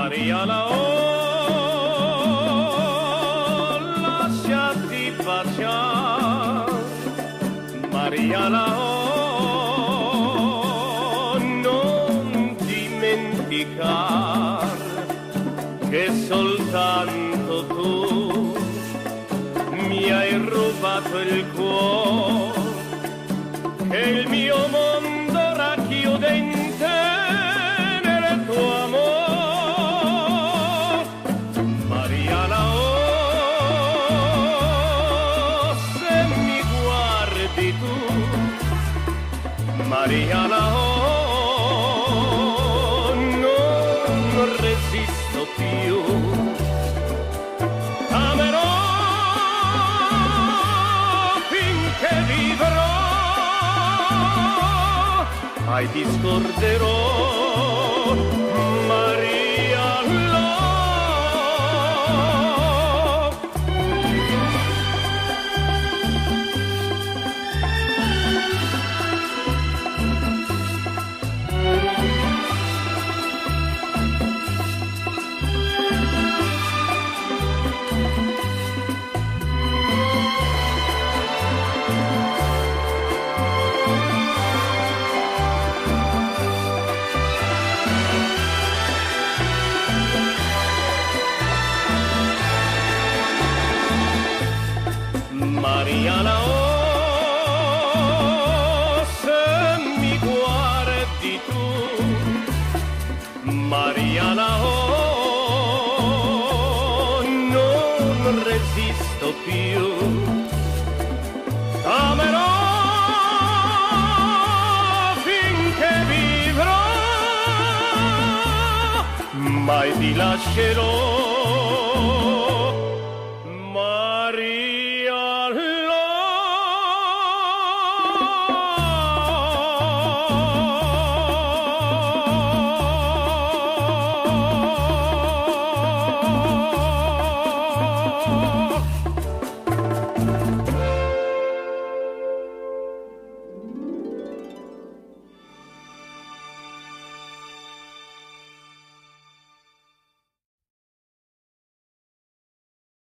Mariana, oh, lasciati baciare, Mariana, oh, non dimenticar che soltanto tu mi hai rubato il cuore, che il mio mondo racchiude in te nel tuo amore. Mariana, oh, se mi guardi tu, Mariana, oh, non resisto più. Amerò finché vivrò, mai ti scorderò, Mariana. Mariana, oh, se mi guardi tu, Mariana, oh, non resisto più. Amerò finché vivrò, mai ti lascerò.